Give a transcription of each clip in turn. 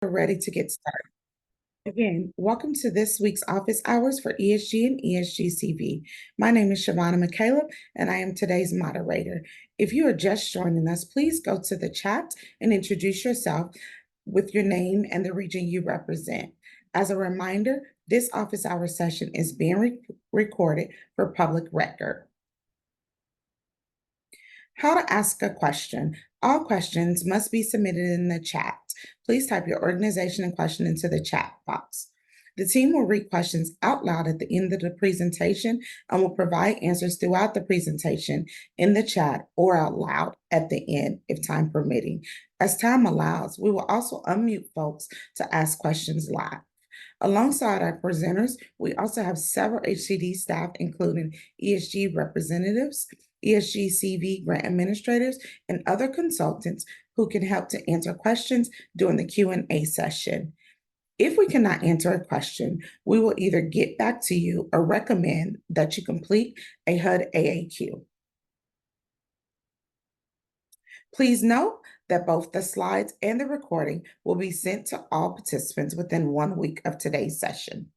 We're ready to get started. Again, welcome to this week's office hours for ESG and ESGCV. My name is Shavonna McCaleb, and I am today's moderator. If you are just joining us, please go to the chat and introduce yourself with your name and the region you represent. As a reminder, this office hour session is being recorded for public record. How to ask a question. All questions must be submitted in the chat. Please type your organization and question into the chat box. The team will read questions out loud at the end of the presentation and will provide answers throughout the presentation in the chat or out loud at the end if time permitting. As time allows, we will also unmute folks to ask questions live. Alongside our presenters, we also have several HCD staff, including ESG representatives, ESG CV grant administrators, and other consultants who can help to answer questions during the Q&A session. If we cannot answer a question, we will either get back to you or recommend that you complete a HUD AAQ. Please note that both the slides and the recording will be sent to all participants within 1 week of today's session.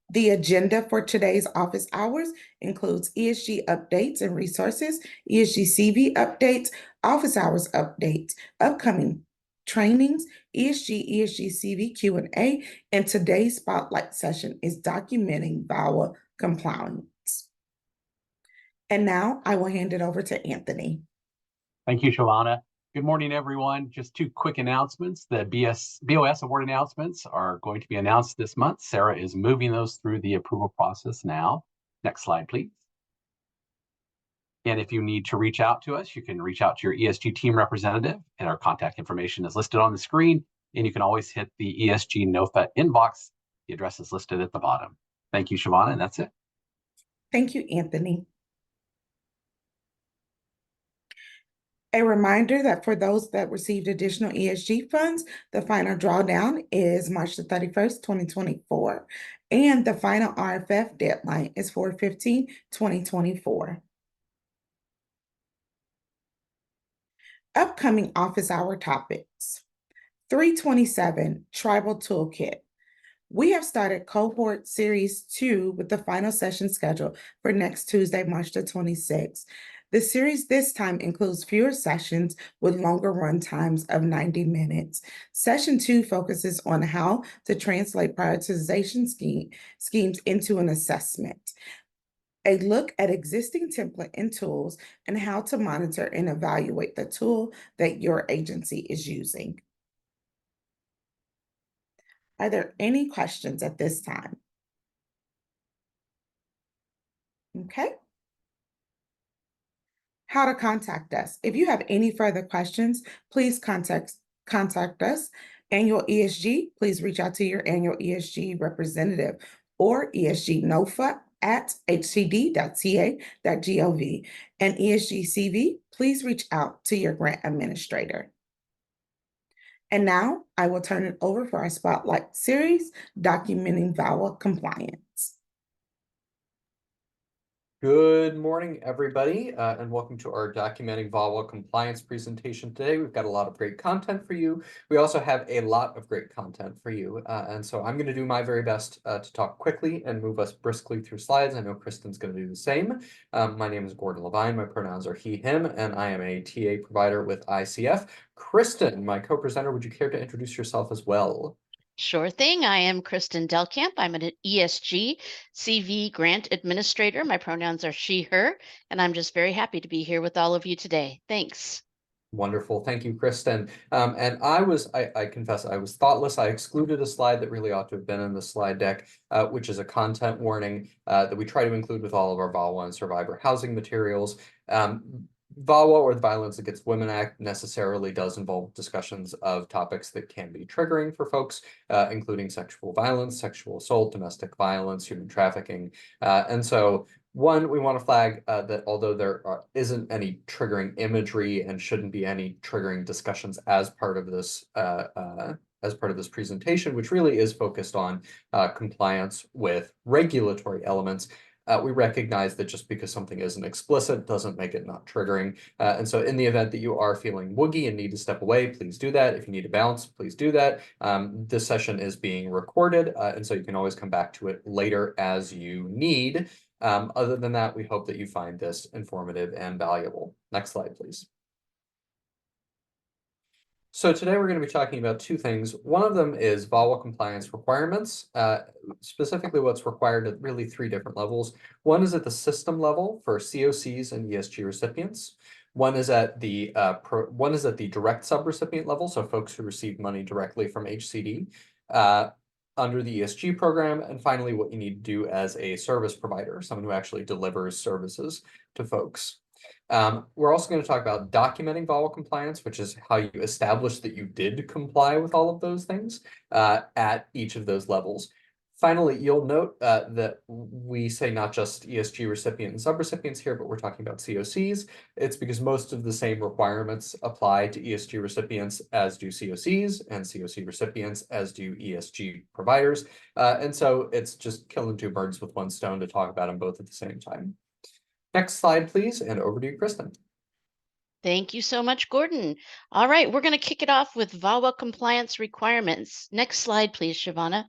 The agenda for today's office hours includes ESG updates and resources, ESG CV updates, office hours updates, upcoming trainings, ESG CV Q&A, and today's spotlight session is documenting VAWA compliance. And now I will hand it over to Anthony. Thank you, Shavonna. Good morning, everyone. Just 2 quick announcements. The BOS award announcements are going to be announced this month. Sarah is moving those through the approval process now. Next slide, please. And if you need to reach out to us, you can reach out to your ESG team representative, and our contact information is listed on the screen. And you can always hit the ESG NOFA inbox. The address is listed at the bottom. Thank you, Shavonna, and that's it. Thank you, Anthony. A reminder that for those that received additional ESG funds, the final drawdown is March the 31st, 2024, and the final RFF deadline is 4/15/2024. Upcoming office hour topics. 327 Tribal Toolkit. We have started cohort series 2 with the final session scheduled for next Tuesday, March the 26th. The series this time includes fewer sessions with longer run times of 90 minutes. Session 2 focuses on how to translate prioritization schemes into an assessment, a look at existing template and tools, and how to monitor and evaluate the tool that your agency is using. Are there any questions at this time? Okay. How to contact us. If you have any further questions, please contact us. Annual ESG, please reach out to your annual ESG representative or ESG NOFA at hcd.ca.gov. And ESG CV, please reach out to your grant administrator. And now I will turn it over for our spotlight series, documenting VAWA compliance. Good morning, everybody, and welcome to our Documenting VAWA Compliance presentation today. We've got a lot of great content for you. We also have a lot of great content for you, and so I'm going to do my very best to talk quickly and move us briskly through slides. I know Kristen's going to do the same. My name is Gordon Levine. My pronouns are he, him, and I am a TA provider with ICF. Kristen, my co-presenter, would you care to introduce yourself as well? Sure thing. I am Kristen Delkamp. I'm an ESG CV grant administrator. My pronouns are she, her, and I'm just very happy to be here with all of you today. Thanks. Wonderful. Thank you, Kristen. And I confess, I was thoughtless. I excluded a slide that really ought to have been in the slide deck, which is a content warning that we try to include with all of our VAWA and survivor housing materials. VAWA, or the Violence Against Women Act, necessarily does involve discussions of topics that can be triggering for folks, including sexual violence, sexual assault, domestic violence, human trafficking. And so, one, we want to flag that although there isn't any triggering imagery and shouldn't be any triggering discussions as part of this presentation, which really is focused on compliance with regulatory elements, We recognize that just because something isn't explicit doesn't make it not triggering. And so in the event that you are feeling woogie and need to step away, please do that. If you need to bounce, please do that. This session is being recorded, and so you can always come back to it later as you need. Other than that, we hope that you find this informative and valuable. Next slide, please. So today we're going to be talking about two things. One of them is VAWA compliance requirements, specifically what's required at really three different levels. One is at the system level for COCs and ESG recipients. One is at the direct subrecipient level, so folks who receive money directly from HCD under the ESG program. And finally, what you need to do as a service provider, someone who actually delivers services to folks. We're also going to talk about documenting VAWA compliance, which is how you establish that you did comply with all of those things at each of those levels. Finally, you'll note that we say not just ESG recipient and subrecipients here, but we're talking about COCs. It's because most of the same requirements apply to ESG recipients as do COCs, and COC recipients as do ESG providers. And so it's just killing two birds with one stone to talk about them both at the same time. Next slide, please, and over to you, Kristen. Thank you so much, Gordon. All right, we're going to kick it off with VAWA compliance requirements. Next slide, please, Shavana.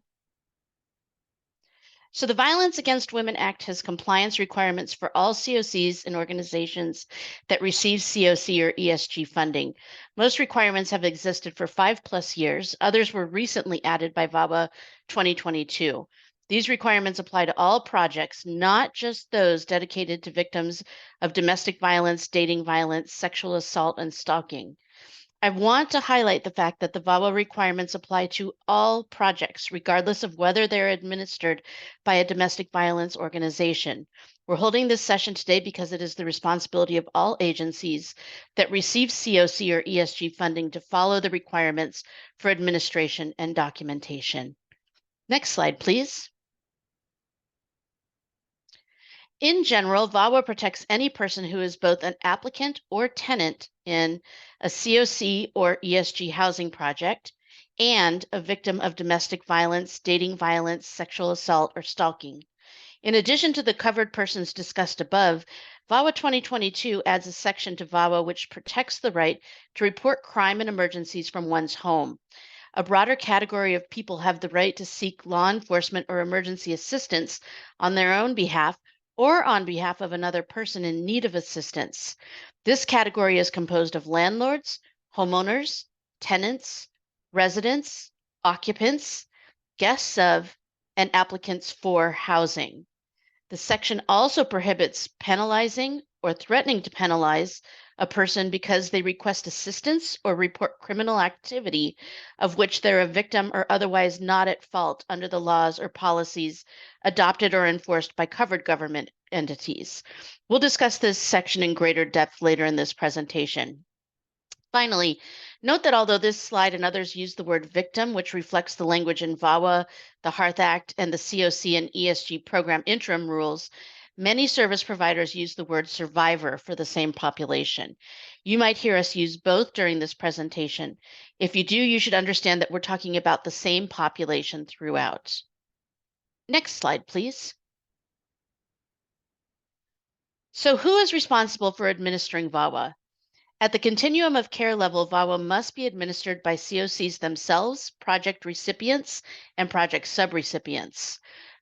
So the Violence Against Women Act has compliance requirements for all COCs and organizations that receive COC or ESG funding. Most requirements have existed for 5+ years. Others were recently added by VAWA 2022. These requirements apply to all projects, not just those dedicated to victims of domestic violence, dating violence, sexual assault, and stalking. I want to highlight the fact that the VAWA requirements apply to all projects, regardless of whether they're administered by a domestic violence organization. We're holding this session today because it is the responsibility of all agencies that receive COC or ESG funding to follow the requirements for administration and documentation. Next slide, please. In general, VAWA protects any person who is both an applicant or tenant in a COC or ESG housing project and a victim of domestic violence, dating violence, sexual assault, or stalking. In addition to the covered persons discussed above, VAWA 2022 adds a section to VAWA which protects the right to report crime and emergencies from one's home. A broader category of people have the right to seek law enforcement or emergency assistance on their own behalf or on behalf of another person in need of assistance. This category is composed of landlords, homeowners, tenants, residents, occupants, guests of, and applicants for housing. The section also prohibits penalizing or threatening to penalize a person because they request assistance or report criminal activity of which they're a victim or otherwise not at fault under the laws or policies adopted or enforced by covered government entities. We'll discuss this section in greater depth later in this presentation. Finally, note that although this slide and others use the word victim, which reflects the language in VAWA, the Hearth Act, and the COC and ESG program interim rules, many service providers use the word survivor for the same population. You might hear us use both during this presentation. If you do, you should understand that we're talking about the same population throughout. Next slide, please. So who is responsible for administering VAWA? At the continuum of care level, VAWA must be administered by COCs themselves, project recipients, and project subrecipients.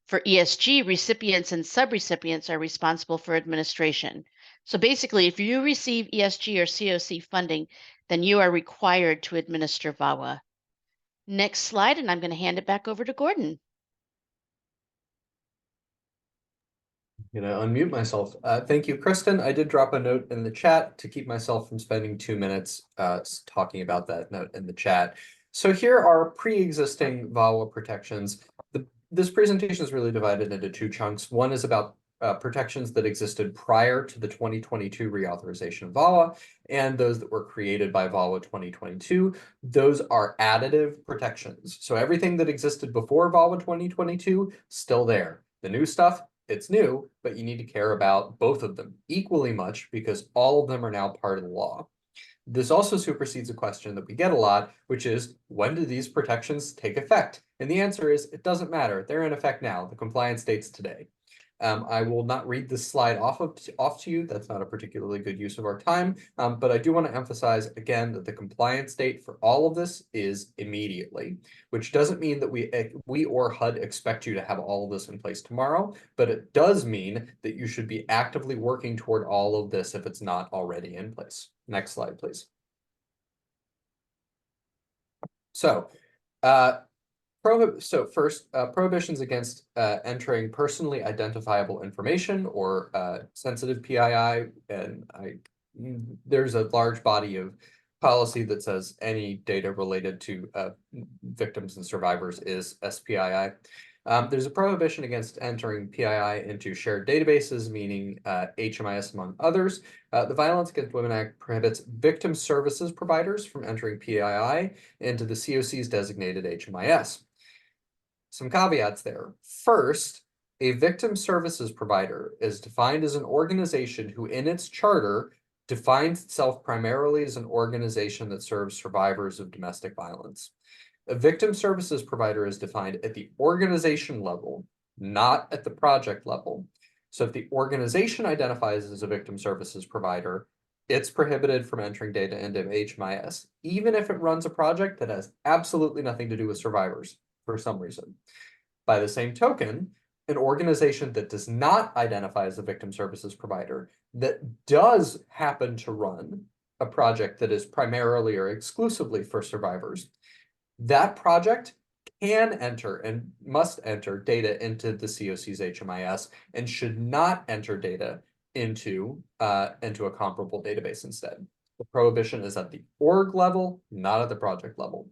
For ESG, recipients and subrecipients are responsible for administration. So basically, if you receive ESG or COC funding, then you are required to administer VAWA. Next slide, and I'm going to hand it back over to Gordon. I'm going to unmute myself. Thank you, Kristen. I did drop a note in the chat to keep myself from spending 2 minutes talking about that note in the chat. So here are pre-existing VAWA protections. This presentation is really divided into two chunks. One is about protections that existed prior to the 2022 reauthorization of VAWA, and those that were created by VAWA 2022. Those are additive protections. So everything that existed before VAWA 2022, still there. The new stuff, it's new, but you need to care about both of them equally much because all of them are now part of the law. This also supersedes a question that we get a lot, which is, when do these protections take effect? And the answer is, it doesn't matter. They're in effect now. The compliance date's today. I will not read this slide off to you. That's not a particularly good use of our time. But I do want to emphasize again that the compliance date for all of this is immediately, which doesn't mean that we or HUD expect you to have all of this in place tomorrow, but it does mean that you should be actively working toward all of this if it's not already in place. Next slide, please. So, first, prohibitions against entering personally identifiable information or sensitive PII, and there's a large body of policy that says any data related to victims and survivors is SPII. There's a prohibition against entering PII into shared databases, meaning HMIS among others. The Violence Against Women Act prohibits victim services providers from entering PII into the COC's designated HMIS. Some caveats there. First, a victim services provider is defined as an organization who in its charter defines itself primarily as an organization that serves survivors of domestic violence. A victim services provider is defined at the organization level, not at the project level. So if the organization identifies as a victim services provider, it's prohibited from entering data into HMIS, even if it runs a project that has absolutely nothing to do with survivors for some reason. By the same token, an organization that does not identify as a victim services provider, that does happen to run a project that is primarily or exclusively for survivors, that project can enter and must enter data into the COC's HMIS and should not enter data into a comparable database instead. The prohibition is at the org level, not at the project level.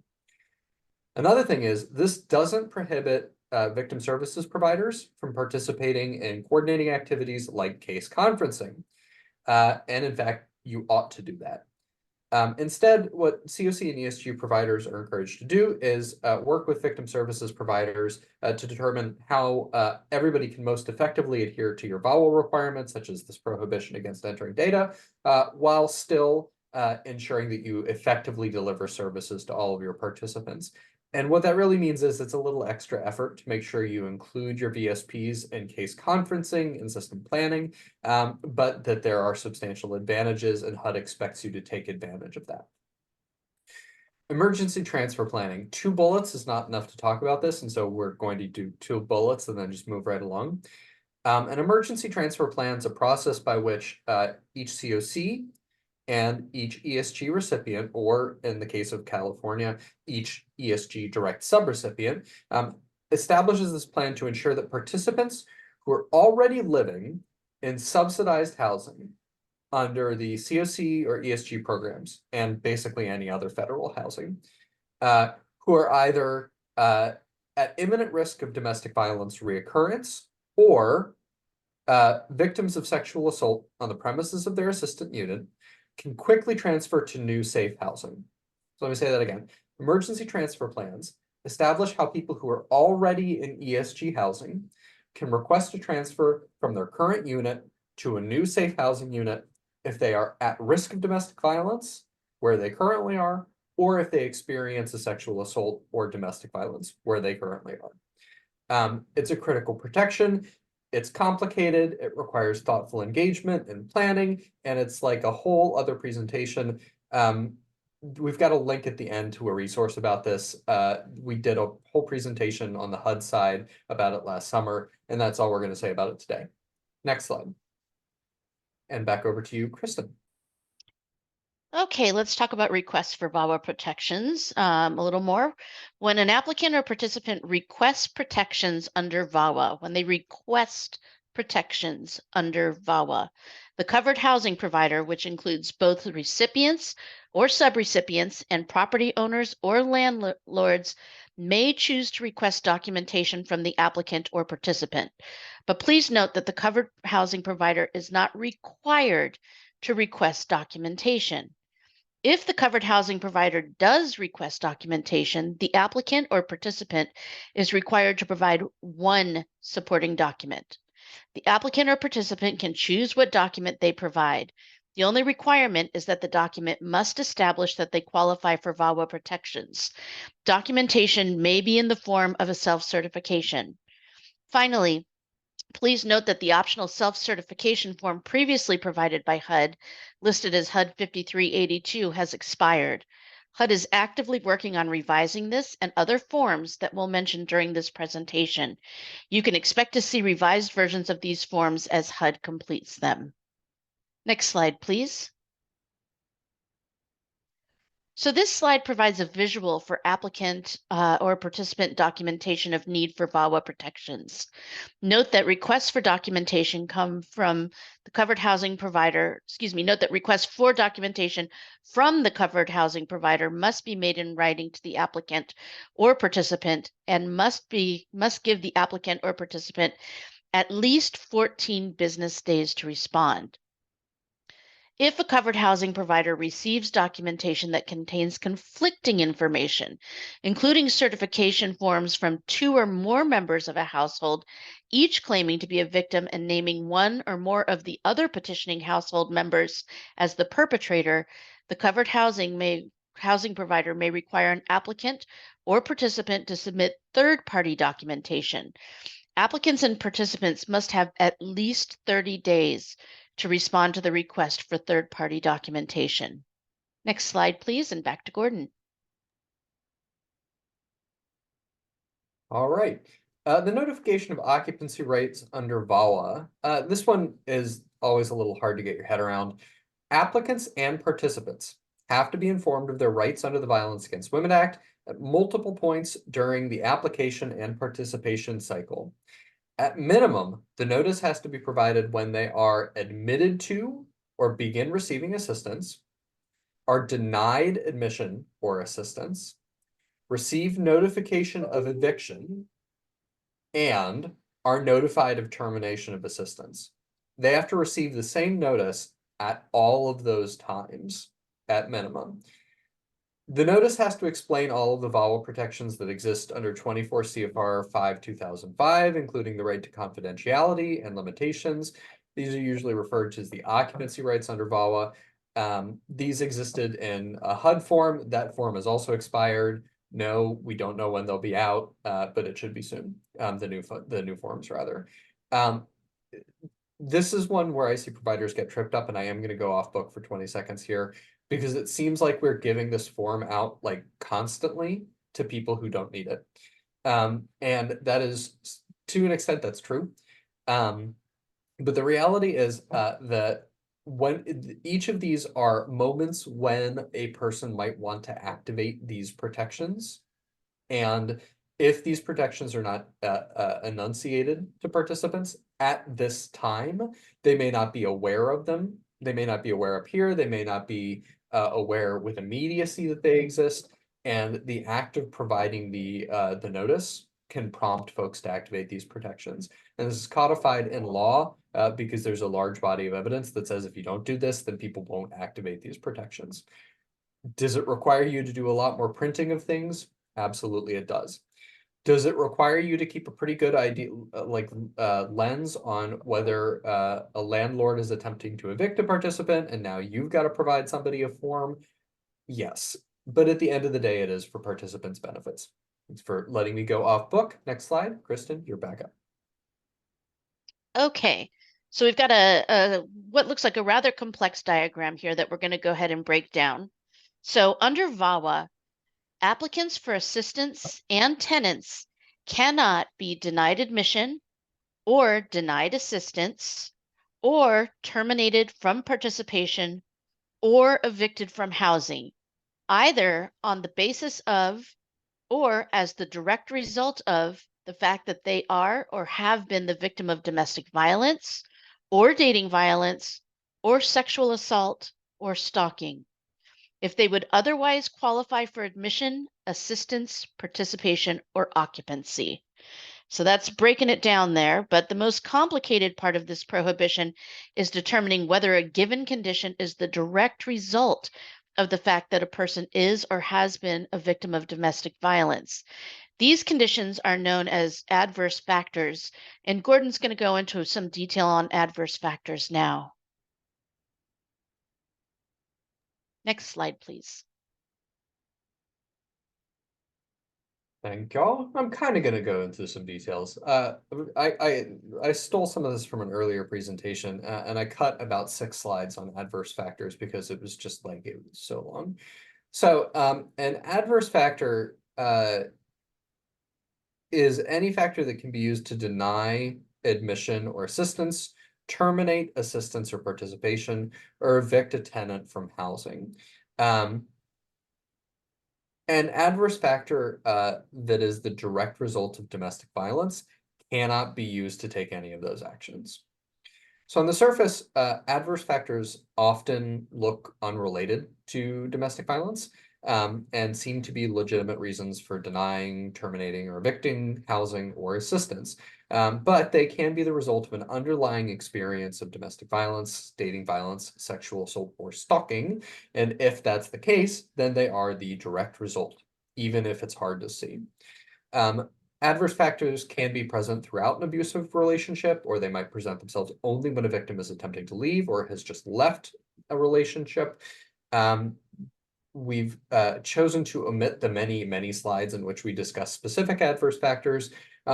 Another thing is this doesn't prohibit victim services providers from participating in coordinating activities like case conferencing. And in fact, you ought to do that. Instead, what COC and ESG providers are encouraged to do is work with victim services providers to determine how everybody can most effectively adhere to your VAWA requirements, such as this prohibition against entering data, while still ensuring that you effectively deliver services to all of your participants. And what that really means is it's a little extra effort to make sure you include your VSPs in case conferencing and system planning, but that there are substantial advantages and HUD expects you to take advantage of that. Emergency transfer planning. 2 bullets is not enough to talk about this, and so we're going to do 2 bullets and then just move right along. An emergency transfer plan is a process by which each COC and each ESG recipient, or in the case of California, each ESG direct subrecipient, establishes this plan to ensure that participants who are already living in subsidized housing under the COC or ESG programs, and basically any other federal housing, who are either at imminent risk of domestic violence reoccurrence or victims of sexual assault on the premises of their assistant unit, can quickly transfer to new safe housing. So let me say that again. Emergency transfer plans establish how people who are already in ESG housing can request a transfer from their current unit to a new safe housing unit if they are at risk of domestic violence, where they currently are, or if they experience a sexual assault or domestic violence, where they currently are. It's a critical protection. It's complicated, it requires thoughtful engagement and planning, and it's like a whole other presentation. We've got a link at the end to a resource about this. We did a whole presentation on the HUD side about it last summer, and that's all we're going to say about it today. Next slide. And back over to you, Kristen. Okay, let's talk about requests for VAWA protections a little more. When an applicant or participant requests protections under VAWA, when they request protections under VAWA, the covered housing provider, which includes both the recipients or subrecipients and property owners or landlords, may choose to request documentation from the applicant or participant. But please note that the covered housing provider is not required to request documentation. If the covered housing provider does request documentation, the applicant or participant is required to provide one supporting document. The applicant or participant can choose what document they provide. The only requirement is that the document must establish that they qualify for VAWA protections. Documentation may be in the form of a self-certification. Finally, Please note that the optional self-certification form previously provided by HUD, listed as HUD 5382, has expired. HUD is actively working on revising this and other forms that we'll mention during this presentation. You can expect to see revised versions of these forms as HUD completes them. Next slide, please. So this slide provides a visual for applicant or participant documentation of need for VAWA protections. Note that requests for documentation come from the covered housing provider, note that requests for documentation from the covered housing provider must be made in writing to the applicant or participant and must give the applicant or participant at least 14 business days to respond. If a covered housing provider receives documentation that contains conflicting information, including certification forms from 2 or more members of a household, each claiming to be a victim and naming one or more of the other petitioning household members as the perpetrator, the covered housing provider may require an applicant or participant to submit third-party documentation. Applicants and participants must have at least 30 days to respond to the request for third-party documentation. Next slide, please, and back to Gordon. All right. The notification of occupancy rights under VAWA. This one is always a little hard to get your head around. Applicants and participants have to be informed of their rights under the Violence Against Women Act at multiple points during the application and participation cycle. At minimum, the notice has to be provided when they are admitted to or begin receiving assistance, are denied admission or assistance, receive notification of eviction, and are notified of termination of assistance. They have to receive the same notice at all of those times at minimum. The notice has to explain all of the VAWA protections that exist under 24 CFR 5/2005, including the right to confidentiality and limitations. These are usually referred to as the occupancy rights under VAWA. These existed in a HUD form. That form has also expired. No, we don't know when they'll be out, but it should be soon. The new forms, rather. This is one where I see providers get tripped up, and I am going to go off book for 20 seconds here, because it seems like we're giving this form out like constantly to people who don't need it. And that is, to an extent, that's true. But the reality is that when each of these are moments when a person might want to activate these protections, and if these protections are not enunciated to participants at this time, they may not be aware of them. They may not be aware up here. They may not be aware with immediacy that they exist. And the act of providing the notice can prompt folks to activate these protections. And this is codified in law because there's a large body of evidence that says if you don't do this, then people won't activate these protections. Does it require you to do a lot more printing of things? Absolutely, it does. Does it require you to keep a pretty good idea, lens on whether a landlord is attempting to evict a participant and now you've got to provide somebody a form? Yes, but at the end of the day, it is for participants' benefits. Thanks for letting me go off book. Next slide. Kristen, you're back up. Okay, so we've got a what looks like a rather complex diagram here that we're going to go ahead and break down. So under VAWA, applicants for assistance and tenants cannot be denied admission or denied assistance or terminated from participation or evicted from housing, either on the basis of or as the direct result of the fact that they are or have been the victim of domestic violence or dating violence or sexual assault or stalking, if they would otherwise qualify for admission, assistance, participation, or occupancy. So that's breaking it down there, but the most complicated part of this prohibition is determining whether a given condition is the direct result of the fact that a person is or has been a victim of domestic violence. These conditions are known as adverse factors, and Gordon's going to go into some detail on adverse factors now. Next slide, please. Thank y'all. I'm kind of going to go into some details. I stole some of this from an earlier presentation, and I cut about 6 slides on adverse factors because it was just like it was so long. So an adverse factor is any factor that can be used to deny admission or assistance, terminate assistance or participation, or evict a tenant from housing. An adverse factor that is the direct result of domestic violence cannot be used to take any of those actions. So on the surface, adverse factors often look unrelated to domestic violence and seem to be legitimate reasons for denying, terminating, or evicting housing or assistance. But they can be the result of an underlying experience of domestic violence, dating violence, sexual assault, or stalking. And if that's the case, then they are the direct result, even if it's hard to see. Adverse factors can be present throughout an abusive relationship, or they might present themselves only when a victim is attempting to leave or has just left a relationship. We've chosen to omit the many slides in which we discuss specific adverse factors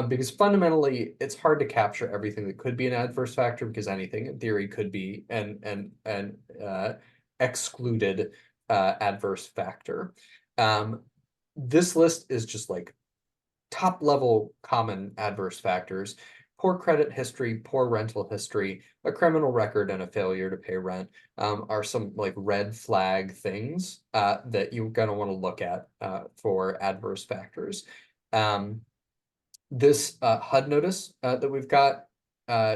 because fundamentally it's hard to capture everything that could be an adverse factor because anything in theory could be an excluded adverse factor. This list is just like top level common adverse factors: poor credit history, poor rental history, a criminal record, and a failure to pay rent are some like red flag things that you're going to want to look at for adverse factors. This HUD notice that we've got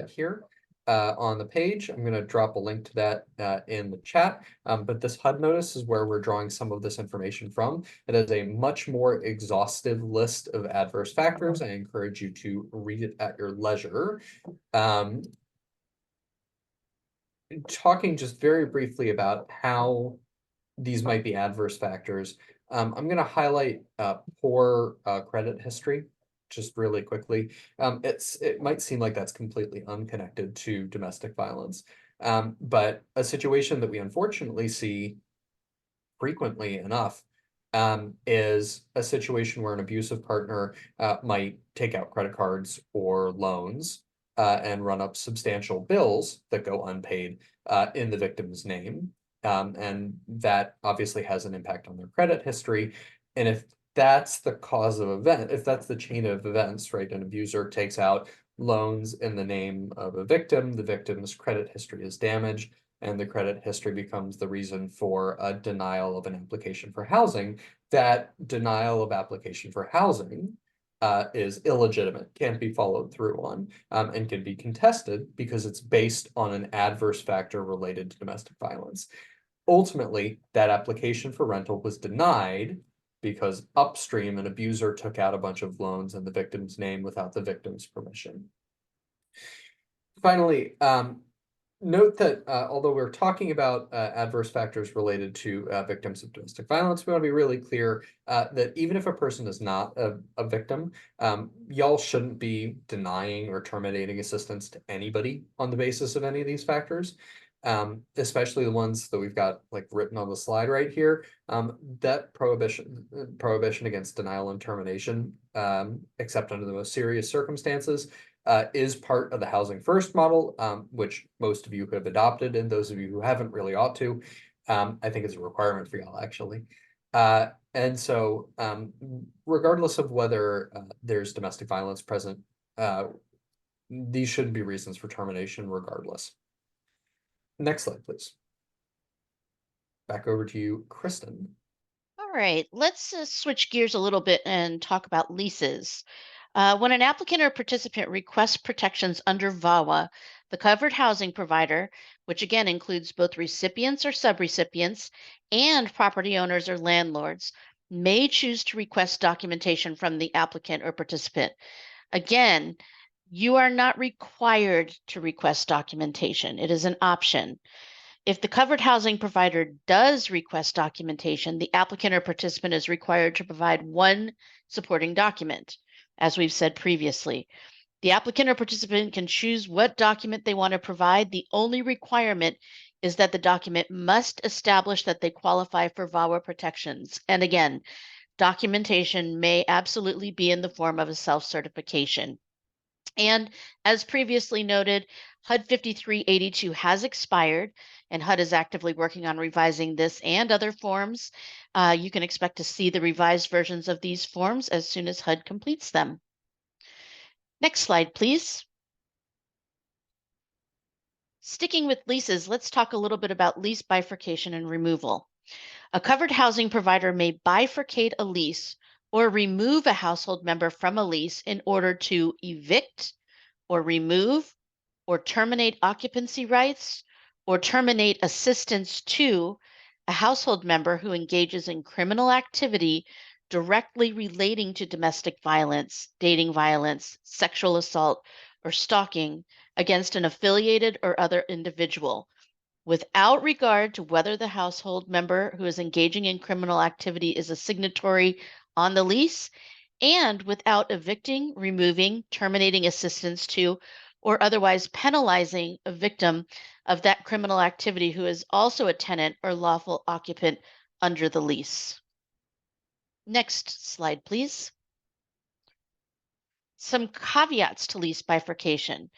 here on the page, I'm going to drop a link to that in the chat. But this HUD notice is where we're drawing some of this information from. It has a much more exhaustive list of adverse factors. I encourage you to read it at your leisure. Talking just very briefly about how these might be adverse factors, I'm going to highlight poor credit history just really quickly. It might seem like that's completely unconnected to domestic violence, but a situation that we unfortunately see frequently enough is a situation where an abusive partner might take out credit cards or loans and run up substantial bills that go unpaid in the victim's name. And that obviously has an impact on their credit history. And if that's the cause of event, if that's the chain of events, right, an abuser takes out loans in the name of a victim, the victim's credit history is damaged, and the credit history becomes the reason for a denial of an application for housing. That denial of application for housing is illegitimate, can't be followed through on, and can be contested because it's based on an adverse factor related to domestic violence. Ultimately, that application for rental was denied because upstream an abuser took out a bunch of loans in the victim's name without the victim's permission. Finally, note that although we're talking about adverse factors related to victims of domestic violence, we want to be really clear that even if a person is not a victim, y'all shouldn't be denying or terminating assistance to anybody on the basis of any of these factors. Especially the ones that we've got like written on the slide right here. That prohibition against denial and termination, except under the most serious circumstances, is part of the Housing First model, which most of you have adopted, and those of you who haven't really ought to. I think it's a requirement for y'all, actually. And so regardless of whether there's domestic violence present, these shouldn't be reasons for termination regardless. Next slide, please. Back over to you, Kristen. All right, let's switch gears a little bit and talk about leases. When an applicant or participant requests protections under VAWA, the covered housing provider, which again includes both recipients or subrecipients and property owners or landlords, may choose to request documentation from the applicant or participant. Again, you are not required to request documentation. It is an option. If the covered housing provider does request documentation, the applicant or participant is required to provide one supporting document. As we've said previously, the applicant or participant can choose what document they want to provide. The only requirement is that the document must establish that they qualify for VAWA protections. And again, documentation may absolutely be in the form of a self-certification. And as previously noted, HUD 5382 has expired, and HUD is actively working on revising this and other forms. You can expect to see the revised versions of these forms as soon as HUD completes them. Next slide, please. Sticking with leases, let's talk a little bit about lease bifurcation and removal. A covered housing provider may bifurcate a lease or remove a household member from a lease in order to evict or remove or terminate occupancy rights or terminate assistance to a household member who engages in criminal activity directly relating to domestic violence, dating violence, sexual assault, or stalking against an affiliated or other individual, without regard to whether the household member who is engaging in criminal activity is a signatory on the lease, and without evicting, removing, terminating assistance to, or otherwise penalizing a victim of that criminal activity who is also a tenant or lawful occupant under the lease. Next slide, please. Some caveats to lease bifurcation.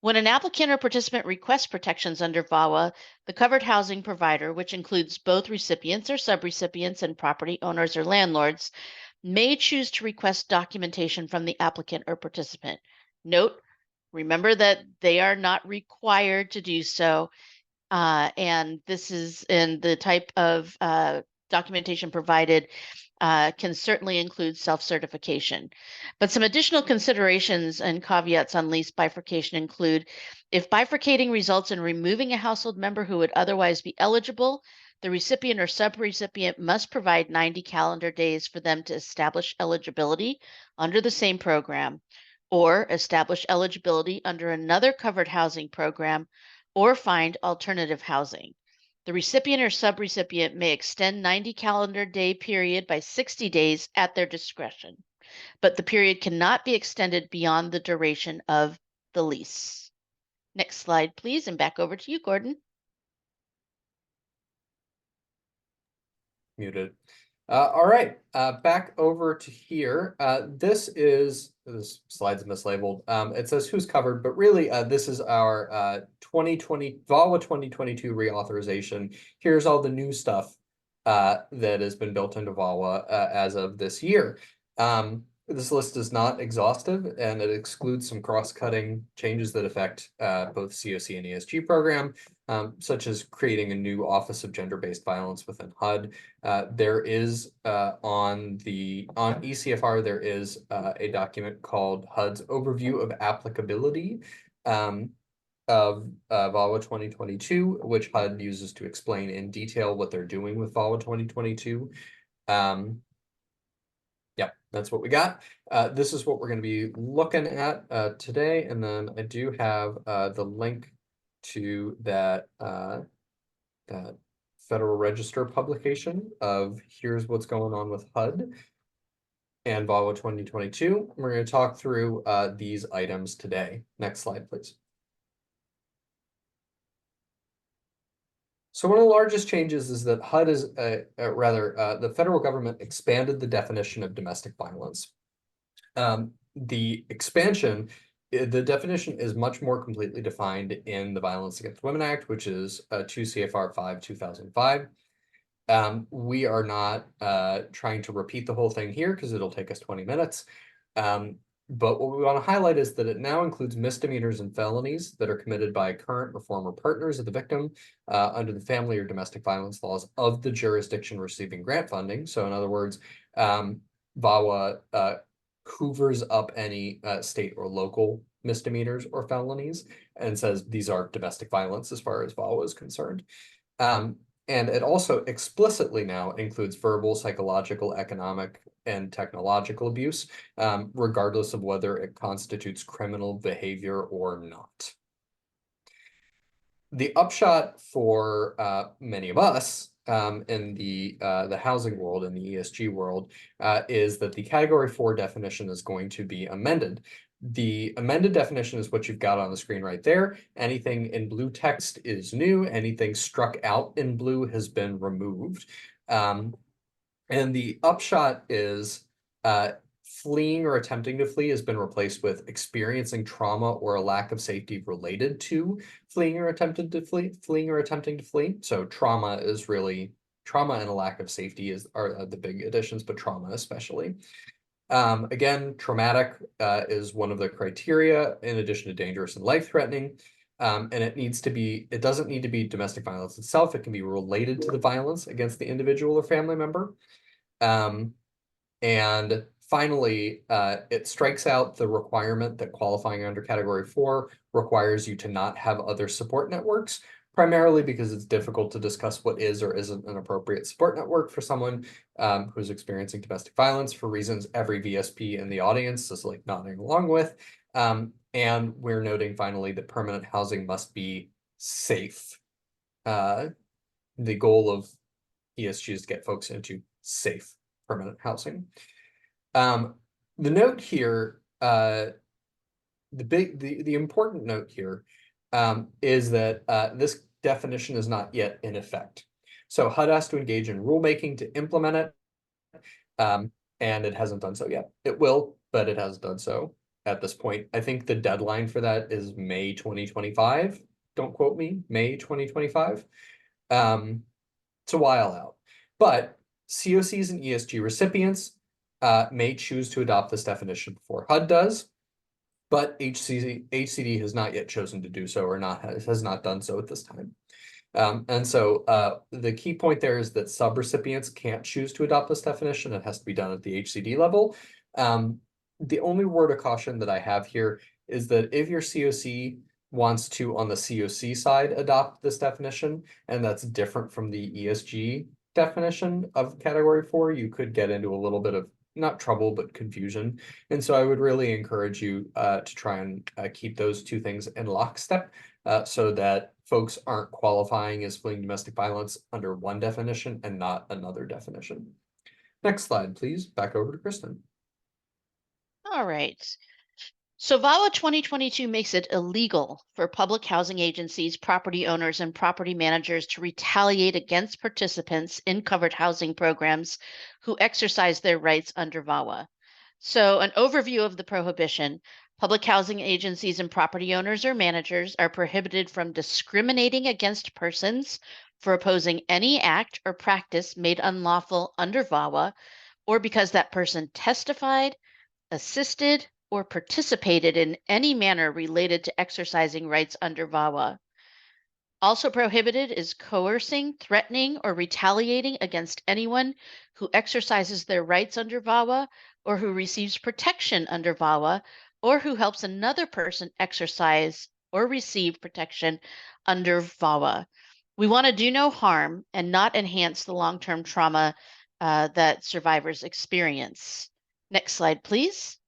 When an applicant or participant requests protections under VAWA, the covered housing provider, which includes both recipients or subrecipients and property owners or landlords, may choose to request documentation from the applicant or participant. Note, remember that they are not required to do so, and this is in the type of documentation provided can certainly include self-certification. But some additional considerations and caveats on lease bifurcation include if bifurcating results in removing a household member who would otherwise be eligible, the recipient or subrecipient must provide 90 calendar days for them to establish eligibility under the same program, or establish eligibility under another covered housing program, or find alternative housing. The recipient or subrecipient may extend 90 calendar day period by 60 days at their discretion, but the period cannot be extended beyond the duration of the lease. Next slide, please, and back over to you, Gordon. Muted. All right, back over to here. This slide's mislabeled. It says who's covered, but really this is our 2020 VAWA 2022 reauthorization. Here's all the new stuff that has been built into VAWA as of this year. This list is not exhaustive, and it excludes some cross-cutting changes that affect both COC and ESG program, such as creating a new Office of Gender-Based Violence within HUD. There is on ECFR, there is a document called HUD's Overview of Applicability of VAWA 2022, which HUD uses to explain in detail what they're doing with VAWA 2022. Yeah, that's what we got. This is what we're going to be looking at today, and then I do have the link to that that Federal Register publication of here's what's going on with HUD and VAWA 2022. We're going to talk through these items today. Next slide, please. So one of the largest changes is that HUD is, the federal government expanded the definition of domestic violence. The expansion, the definition is much more completely defined in the Violence Against Women Act, which is 2 CFR 5/2005. We are not trying to repeat the whole thing here because it'll take us 20 minutes. But what we want to highlight is that it now includes misdemeanors and felonies that are committed by current or former partners of the victim under the family or domestic violence laws of the jurisdiction receiving grant funding. So in other words, VAWA hoovers up any state or local misdemeanors or felonies and says these are domestic violence as far as VAWA is concerned. And it also explicitly now includes verbal, psychological, economic, and technological abuse, regardless of whether it constitutes criminal behavior or not. The upshot for many of us in the housing world, in the ESG world, is that the Category 4 definition is going to be amended. The amended definition is what you've got on the screen right there. Anything in blue text is new. Anything struck out in blue has been removed. And the upshot is fleeing or attempting to flee has been replaced with experiencing trauma or a lack of safety related to fleeing or attempting to flee. So trauma and a lack of safety are the big additions, but trauma especially. Again, traumatic is one of the criteria in addition to dangerous and life-threatening. And it doesn't need to be domestic violence itself. It can be related to the violence against the individual or family member. And finally, it strikes out the requirement that qualifying under Category 4 requires you to not have other support networks, primarily because it's difficult to discuss what is or isn't an appropriate support network for someone who's experiencing domestic violence, for reasons every VSP in the audience is like nodding along with. And we're noting finally that permanent housing must be safe. The goal of ESG is to get folks into safe permanent housing. The note here, the important note here is that this definition is not yet in effect. So HUD has to engage in rulemaking to implement it, and it hasn't done so yet. It will, but it hasn't done so at this point. I think the deadline for that is May 2025. Don't quote me, May 2025. It's a while out, but COCs and ESG recipients may choose to adopt this definition before HUD does, but HCD has not yet chosen to do so, or has not done so at this time. And so the key point there is that subrecipients can't choose to adopt this definition. It has to be done at the HCD level. The only word of caution that I have here is that if your COC wants to, on the COC side, adopt this definition, and that's different from the ESG definition of Category 4, you could get into a little bit of, not trouble, but confusion. And so I would really encourage you to try and keep those two things in lockstep so that folks aren't qualifying as fleeing domestic violence under one definition and not another definition. Next slide, please. Back over to Kristen. All right. So VAWA 2022 makes it illegal for public housing agencies, property owners, and property managers to retaliate against participants in covered housing programs who exercise their rights under VAWA. So an overview of the prohibition: public housing agencies and property owners or managers are prohibited from discriminating against persons for opposing any act or practice made unlawful under VAWA, or because that person testified, assisted, or participated in any manner related to exercising rights under VAWA. Also prohibited is coercing, threatening, or retaliating against anyone who exercises their rights under VAWA, or who receives protection under VAWA, or who helps another person exercise or receive protection under VAWA. We want to do no harm and not enhance the long-term trauma that survivors experience. Next slide, please.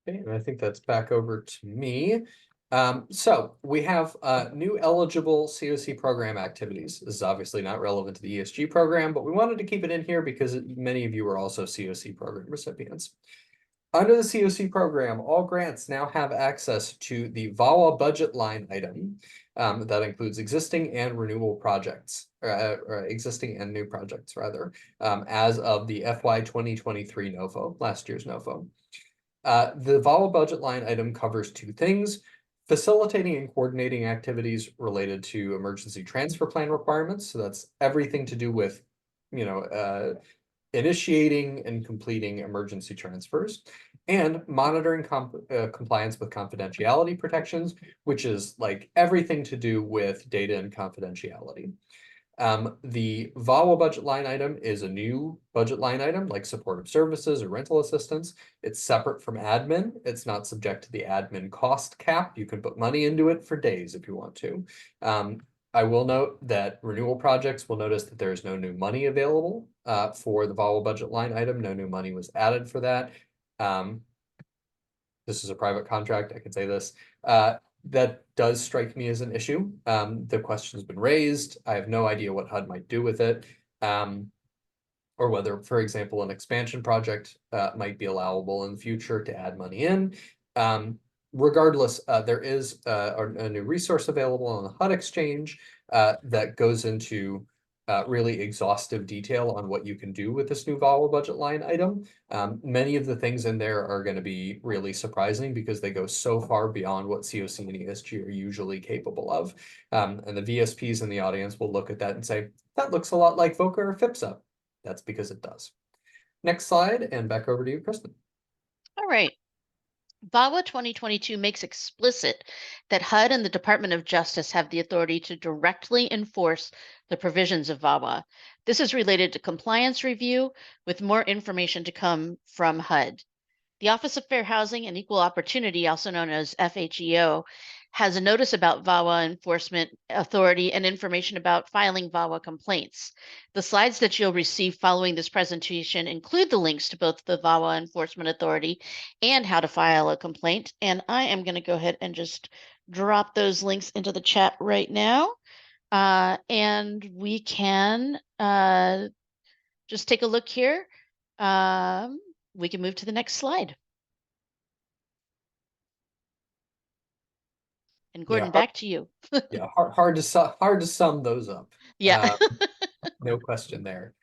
Okay, and I think that's back over to me. So we have new eligible COC program activities. This is obviously not relevant to the ESG program, but we wanted to keep it in here because many of you are also COC program recipients. Under the COC program, all grants now have access to the VAWA budget line item that includes existing and renewal projects, or existing and new projects rather, as of the FY 2023 NOFO, last year's NOFO. The VAWA budget line item covers two things: facilitating and coordinating activities related to emergency transfer plan requirements. So that's everything to do with, initiating and completing emergency transfers, and monitoring compliance with confidentiality protections, which is like everything to do with data and confidentiality. The VAWA budget line item is a new budget line item like supportive services or rental assistance. It's separate from admin. It's not subject to the admin cost cap. You can put money into it for days if you want to. I will note that renewal projects will notice that there is no new money available for the VAWA budget line item. No new money was added for that. This is a private contract, I can say this. That does strike me as an issue. The question's been raised. I have no idea what HUD might do with it. Or whether, for example, an expansion project might be allowable in the future to add money in. Regardless, there is a new resource available on the HUD exchange that goes into really exhaustive detail on what you can do with this new VAWA budget line item. Many of the things in there are going to be really surprising because they go so far beyond what COC and ESG are usually capable of. And the VSPs in the audience will look at that and say, that looks a lot like VOCA or FIPSA. That's because it does. Next slide, and back over to you, Kristen. All right. VAWA 2022 makes explicit that HUD and the Department of Justice have the authority to directly enforce the provisions of VAWA. This is related to compliance review, with more information to come from HUD. The Office of Fair Housing and Equal Opportunity, also known as FHEO, has a notice about VAWA enforcement authority and information about filing VAWA complaints. The slides that you'll receive following this presentation include the links to both the VAWA enforcement authority and how to file a complaint. And I am going to go ahead and just drop those links into the chat right now. And we can just take a look here. We can move to the next slide. And Gordon, back to you. Yeah, hard to sum those up. Yeah. No question there.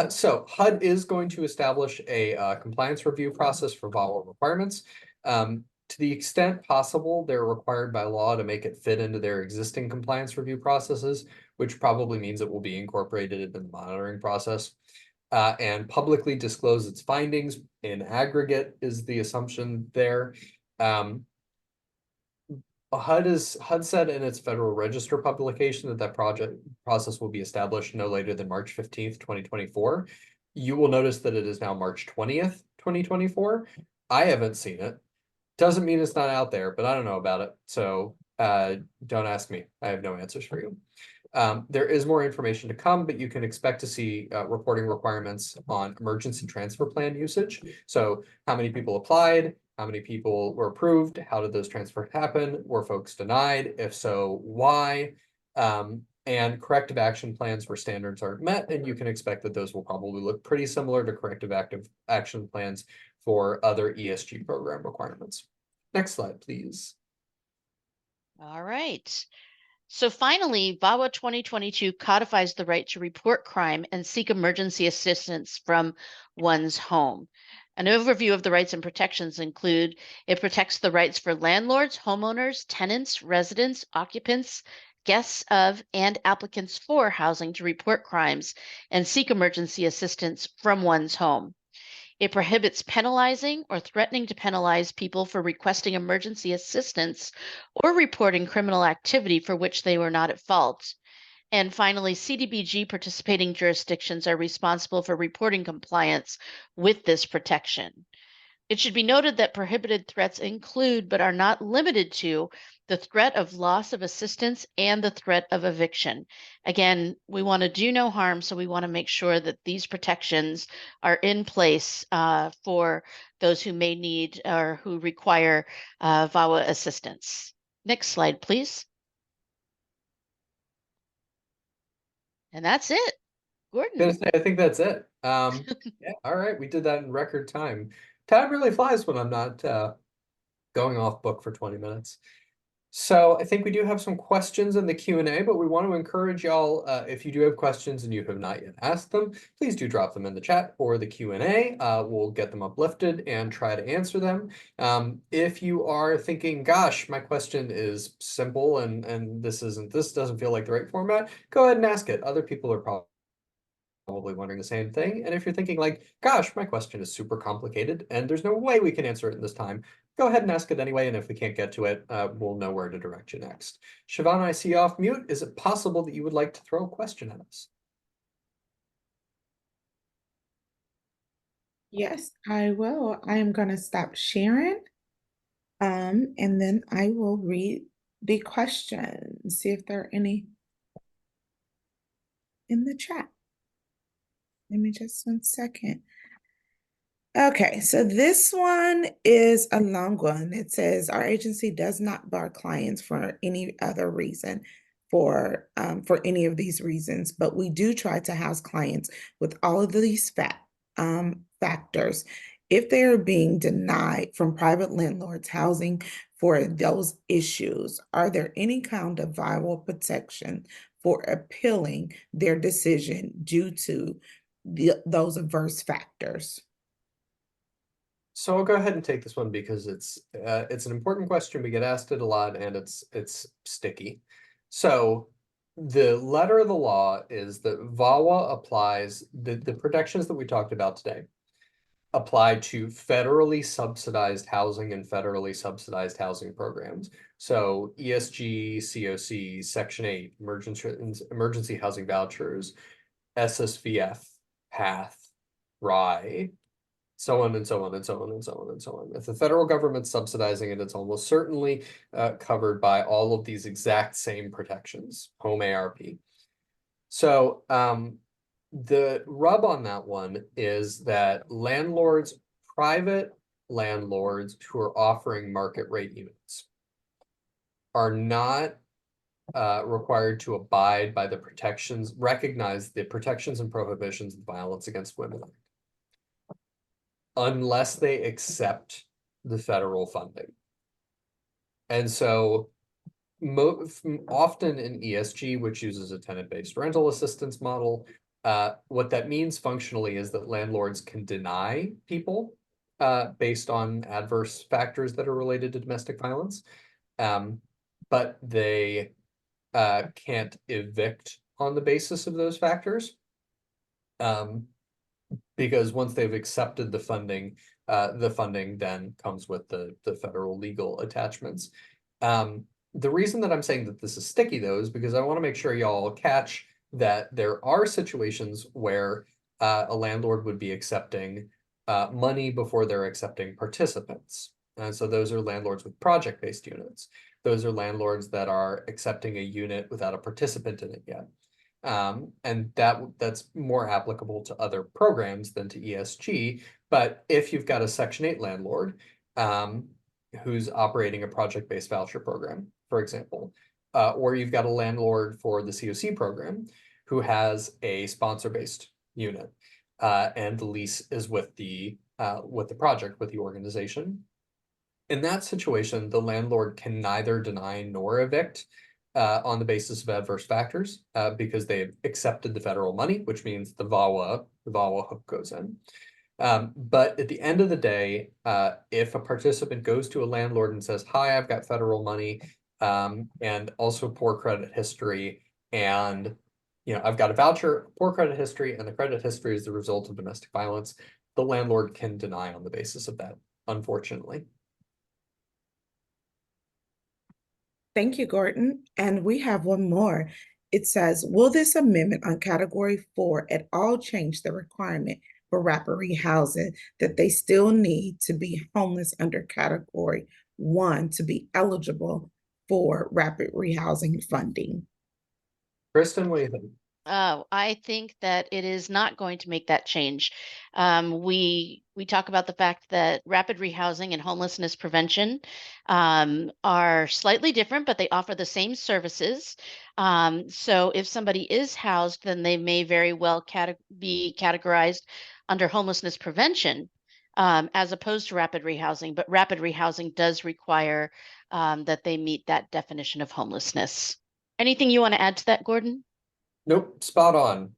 So HUD is going to establish a compliance review process for VAWA requirements. To the extent possible, they're required by law to make it fit into their existing compliance review processes, which probably means it will be incorporated in the monitoring process. And publicly disclose its findings in aggregate is the assumption there. HUD said in its Federal Register publication that process will be established no later than March 15th, 2024. You will notice that it is now March 20th, 2024. I haven't seen it. Doesn't mean it's not out there, but I don't know about it. So don't ask me. I have no answers for you. There is more information to come, but you can expect to see reporting requirements on emergency transfer plan usage. So how many people applied, how many people were approved, how did those transfers happen, were folks denied, if so, why, and corrective action plans where standards aren't met, and you can expect that those will probably look pretty similar to corrective action plans for other ESG program requirements. Next slide, please. All right. So finally, VAWA 2022 codifies the right to report crime and seek emergency assistance from one's home. An overview of the rights and protections include: it protects the rights for landlords, homeowners, tenants, residents, occupants, guests of, and applicants for housing to report crimes and seek emergency assistance from one's home. It prohibits penalizing or threatening to penalize people for requesting emergency assistance or reporting criminal activity for which they were not at fault. And finally, CDBG participating jurisdictions are responsible for reporting compliance with this protection. It should be noted that prohibited threats include, but are not limited to, the threat of loss of assistance and the threat of eviction. Again, we want to do no harm, so we want to make sure that these protections are in place for those who may need or who require VAWA assistance. Next slide, please. And that's it. Gordon. I think that's it. Yeah, all right, we did that in record time. Time really flies when I'm not going off book for 20 minutes. So I think we do have some questions in the Q&A, but we want to encourage y'all, if you do have questions and you have not yet asked them, please do drop them in the chat or the Q&A. We'll get them uplifted and try to answer them. If you are thinking, gosh, my question is simple and this doesn't feel like the right format, go ahead and ask it. Other people are probably wondering the same thing. And if you're thinking like, gosh, my question is super complicated and there's no way we can answer it in this time, go ahead and ask it anyway. And if we can't get to it, we'll know where to direct you next. Siobhan, I see you off mute. Is it possible that you would like to throw a question at us? Yes, I will. I am going to stop sharing. And then I will read the questions, see if there are any in the chat. Give me just 1 second. Okay, so this one is a long one. It says, our agency does not bar clients for any other reason, for any of these reasons, but we do try to house clients with all of these factors. If they are being denied from private landlords housing for those issues, are there any kind of VAWA protection for appealing their decision due to those adverse factors? So I'll go ahead and take this one because it's an important question. We get asked it a lot, and it's sticky. So the letter of the law is that VAWA applies the protections that we talked about today apply to federally subsidized housing and federally subsidized housing programs. So ESG, COC, Section 8, emergency housing vouchers, SSVF, PATH, RI, so on and so on and so on and so on and so on. If the federal government's subsidizing it, it's almost certainly covered by all of these exact same protections, home ARP. So the rub on that one is that landlords, private landlords who are offering market rate units are not required to abide by the protections, recognize the protections and prohibitions of Violence Against Women Act, unless they accept the federal funding. And so often in ESG, which uses a tenant-based rental assistance model, what that means functionally is that landlords can deny people based on adverse factors that are related to domestic violence, but they can't evict on the basis of those factors. Because once they've accepted the funding then comes with the federal legal attachments. The reason that I'm saying that this is sticky, though, is because I want to make sure y'all catch that there are situations where a landlord would be accepting money before they're accepting participants. And so those are landlords with project-based units. Those are landlords that are accepting a unit without a participant in it yet. And that's more applicable to other programs than to ESG. But if you've got a Section 8 landlord who's operating a project-based voucher program, for example, or you've got a landlord for the COC program who has a sponsor-based unit, and the lease is with the project, with the organization. In that situation, the landlord can neither deny nor evict on the basis of adverse factors because they've accepted the federal money, which means the VAWA hook goes in. But at the end of the day, if a participant goes to a landlord and says, "Hi, I've got federal money and also poor credit history, and I've got a voucher, poor credit history, and the credit history is the result of domestic violence," the landlord can deny on the basis of that, unfortunately. Thank you, Gordon. And we have one more. It says, will this amendment on Category 4 at all change the requirement for rapid rehousing that they still need to be homeless under Category 1 to be eligible for rapid rehousing funding? Kristen, what do you think? I think that it is not going to make that change. We talk about the fact that rapid rehousing and homelessness prevention are slightly different, but they offer the same services. So if somebody is housed, then they may very well be categorized under homelessness prevention as opposed to rapid rehousing. But rapid rehousing does require that they meet that definition of homelessness. Anything you want to add to that, Gordon? Nope, spot on.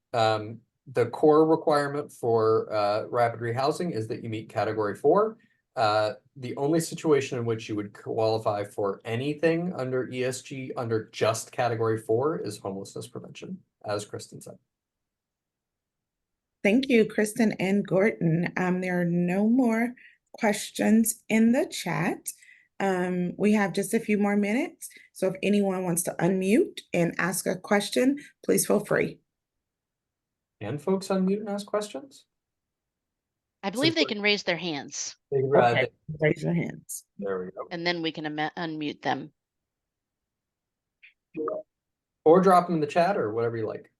The core requirement for rapid rehousing is that you meet Category 4. The only situation in which you would qualify for anything under ESG under just Category 4 is homelessness prevention, as Kristen said. Thank you, Kristen and Gordon. There are no more questions in the chat. We have just a few more minutes. So if anyone wants to unmute and ask a question, please feel free. Can folks unmute and ask questions? I believe they can raise their hands. Okay, raise your hands. There we go. And then we can unmute them. Or drop them in the chat or whatever you like.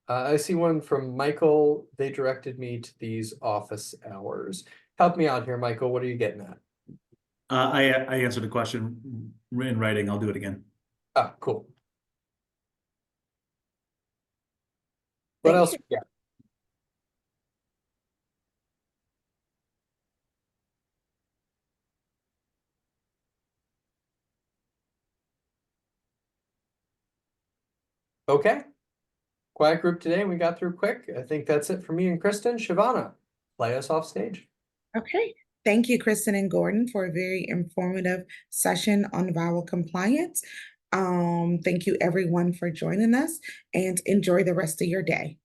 I see one from Michael. They directed me to these office hours. Help me out here, Michael. What are you getting at? I answered the question in writing. I'll do it again. Ah, cool. What else? Yeah. Okay. Quiet group today. We got through quick. I think that's it for me and Kristen. Shivana, play us off stage. Okay. Thank you, Kristen and Gordon, for a very informative session on VAWA compliance. Thank you everyone for joining us, and enjoy the rest of your day.